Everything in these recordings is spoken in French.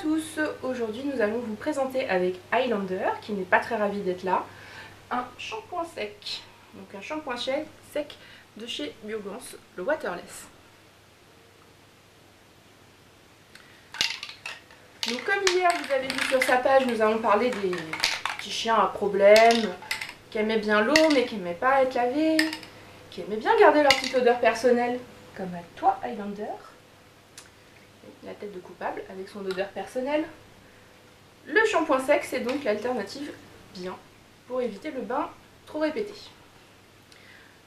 tous, aujourd'hui nous allons vous présenter avec Highlander, qui n'est pas très ravi d'être là, un shampoing sec. Donc un shampoing sec de chez Biogance, le Waterless. Donc comme hier vous avez vu sur sa page, nous avons parlé des petits chiens à problème, qui aimaient bien l'eau mais qui n'aimaient pas être lavés, qui aimaient bien garder leur petite odeur personnelle, comme à toi Highlander. La tête de coupable avec son odeur personnelle. Le shampoing sec, c'est donc l'alternative bien pour éviter le bain trop répété.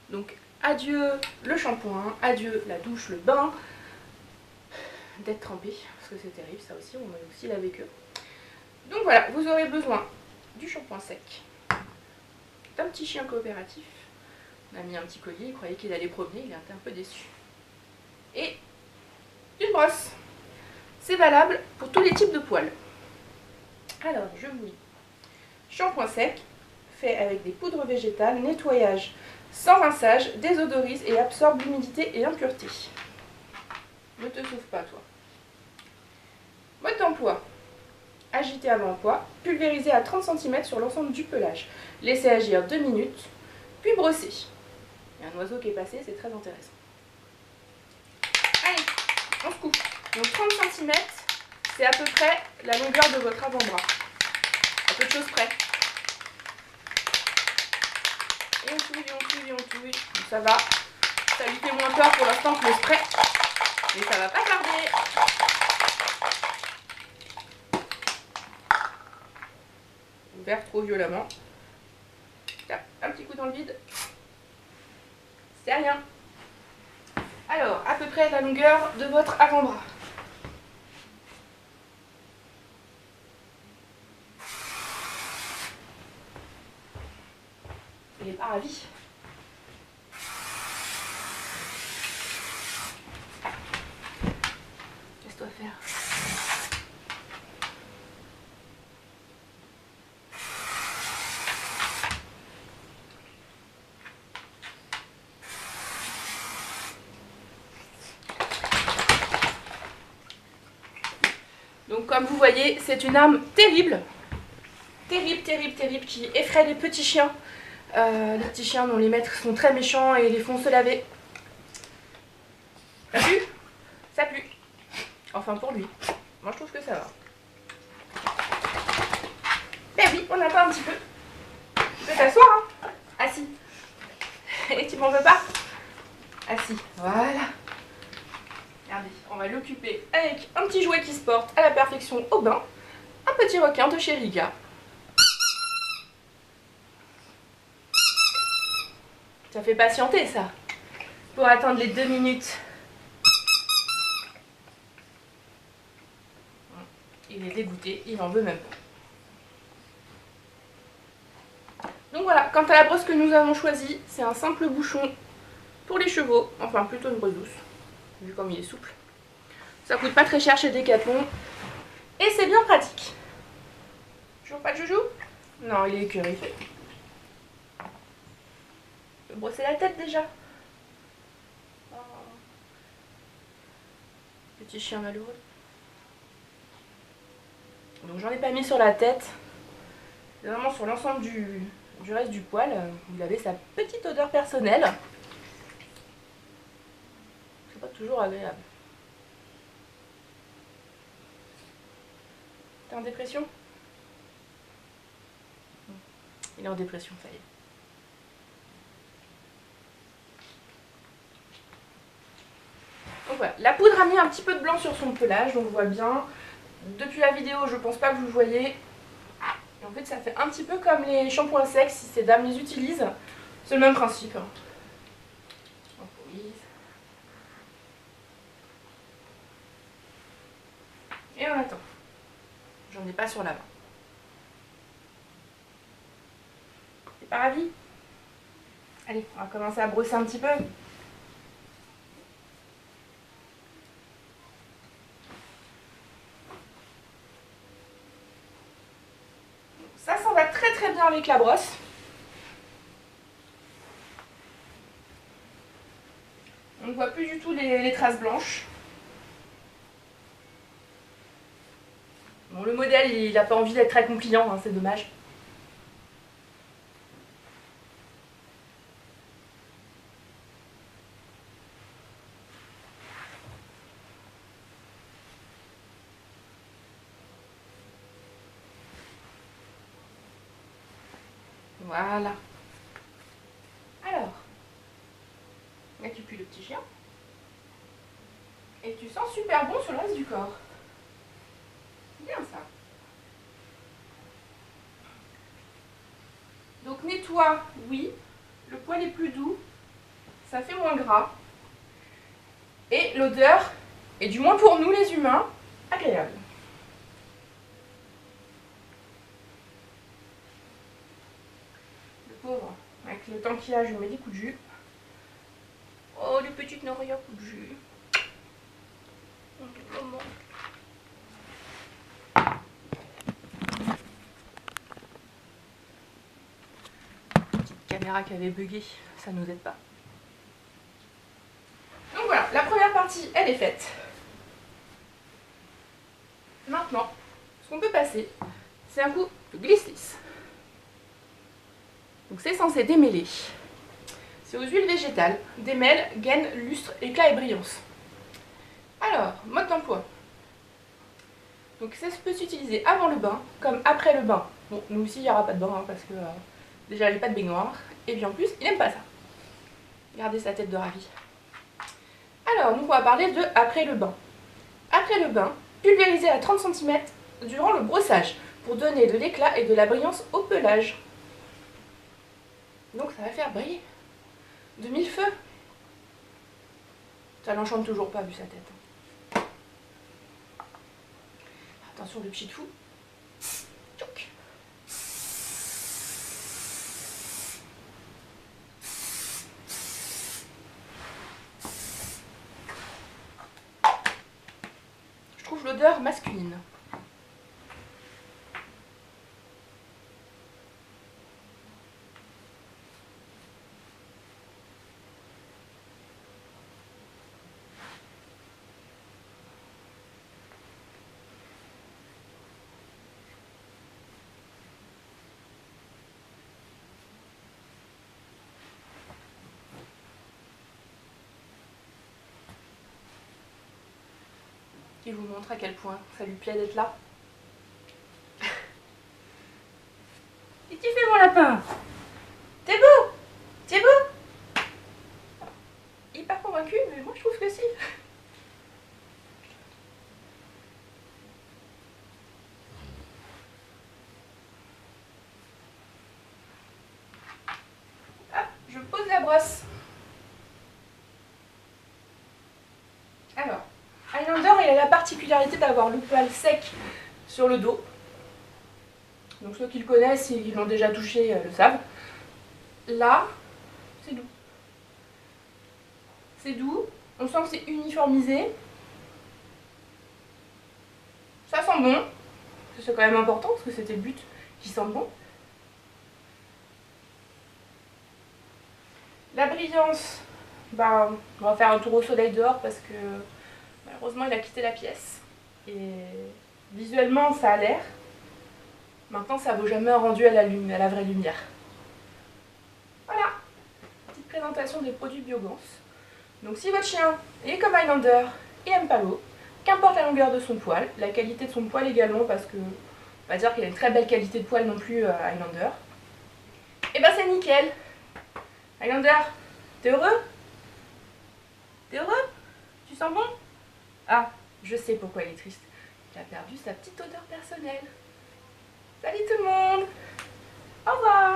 Donc adieu le shampoing, adieu la douche, le bain, d'être trempé, parce que c'est terrible ça aussi, on a aussi lavé que. Donc voilà, vous aurez besoin du shampoing sec, d'un petit chien coopératif. On a mis un petit collier, il croyait qu'il allait promener, il était un peu déçu. Et une brosse. C'est valable pour tous les types de poils. Alors, je vous lis. Shampoing sec, fait avec des poudres végétales, nettoyage sans rinçage, désodorise et absorbe l'humidité et l'impureté. Ne te sauve pas, toi. Mode d'emploi. Agiter avant emploi, pulvériser à 30 cm sur l'ensemble du pelage. Laisser agir 2 minutes, puis brosser. Il y a un oiseau qui est passé, c'est très intéressant. Allez, on se coupe. Donc 30 cm, c'est à peu près la longueur de votre avant-bras. À peu de choses près. Et on touille, on touille, on touille. Donc ça va. Ça lui fait moins peur pour l'instant que le spray. Mais ça va pas tarder. Ouvert trop violemment. Tape un petit coup dans le vide. C'est rien. Alors, à peu près la longueur de votre avant-bras. Il n'est pas ravi. Laisse-toi faire. Donc comme vous voyez, c'est une arme terrible. Terrible, terrible, terrible, qui effraie les petits chiens. Les petits chiens dont les maîtres sont très méchants et les font se laver. Ça pue? Ça pue. Enfin pour lui. Moi je trouve que ça va. Ben oui, on attend un petit peu. Tu peux t'asseoir, hein? Assis. Et tu m'en veux pas? Assis. Voilà. Regardez, on va l'occuper avec un petit jouet qui se porte à la perfection au bain. Un petit requin de chez Riga. Ça fait patienter ça, pour attendre les 2 minutes. Il est dégoûté, il n'en veut même pas. Donc voilà, quant à la brosse que nous avons choisie, c'est un simple bouchon pour les chevaux, enfin plutôt une brosse douce, vu comme il est souple. Ça coûte pas très cher chez Decathlon, et c'est bien pratique. Toujours pas de joujou? Non, il est écœuré. Je peux brosser la tête déjà. Oh. Petit chien malheureux. Donc j'en ai pas mis sur la tête. C'est vraiment sur l'ensemble du reste du poil. Il avait sa petite odeur personnelle. C'est pas toujours agréable. T'es en dépression? Il est en dépression, ça y est. Donc voilà, la poudre a mis un petit peu de blanc sur son pelage, donc on voit bien. Depuis la vidéo, je pense pas que vous le voyez. Et en fait, ça fait un petit peu comme les shampoings secs, si ces dames les utilisent. C'est le même principe. Et on attend. J'en ai pas sur la main. T'es pas ravi? Allez, on va commencer à brosser un petit peu. Ça va très très bien avec la brosse. On ne voit plus du tout les traces blanches. Bon, le modèle, il n'a pas envie d'être très compliant, hein, c'est dommage. Voilà. Alors, là tu pues le petit chien. Et tu sens super bon sur le reste du corps. Bien ça. Donc nettoie, oui. Le poil est plus doux. Ça fait moins gras. Et l'odeur est, du moins pour nous les humains, agréable. Le pauvre, avec le temps qu'il a, je lui mets des coups de jus. Oh, les petites n'ont rien coup de jus. Maman. Petite caméra qui avait bugué, ça nous aide pas. Donc voilà, la première partie, elle est faite. Maintenant, ce qu'on peut passer, c'est un coup de glisse-lisse. Donc c'est censé démêler. C'est aux huiles végétales, démêle, gaine, lustre, éclat et brillance. Alors, mode d'emploi. Donc ça peut s'utiliser avant le bain, comme après le bain. Bon, nous aussi il n'y aura pas de bain, hein, parce que déjà j'ai pas de baignoire. Et puis en plus, il n'aime pas ça. Regardez sa tête de ravi. Alors, nous on va parler de après le bain. Après le bain, pulvériser à 30 cm durant le brossage, pour donner de l'éclat et de la brillance au pelage. Donc ça va faire briller de mille feux. Ça l'enchante toujours pas vu sa tête. Attention le petit fou. Tchouk. Je trouve l'odeur masculine. Il vous montre à quel point ça lui plaît d'être là. Et tu fais mon lapin? T'es beau? T'es beau? Il n'est pas convaincu, mais moi je trouve que si. Hop, je pose la brosse. Alors, Highlander, il a la particularité d'avoir le poil sec sur le dos. Donc ceux qui le connaissent et qui l'ont déjà touché le savent. Là, c'est doux. C'est doux, on sent que c'est uniformisé. Ça sent bon. C'est quand même important parce que c'était le but qu'il sente bon. La brillance, bah, on va faire un tour au soleil dehors parce que malheureusement il a quitté la pièce. Et visuellement ça a l'air. Maintenant ça vaut jamais un rendu à la vraie lumière. Voilà, petite présentation des produits Biogans. Donc si votre chien est comme Highlander et aime pas l'eau, qu'importe la longueur de son poil, la qualité de son poil également, parce que on va dire qu'il a une très belle qualité de poil non plus Highlander, et ben c'est nickel. Highlander, t'es heureux? T'es heureux? Tu sens bon? Ah, je sais pourquoi il est triste. Il a perdu sa petite odeur personnelle. Salut tout le monde! Au revoir!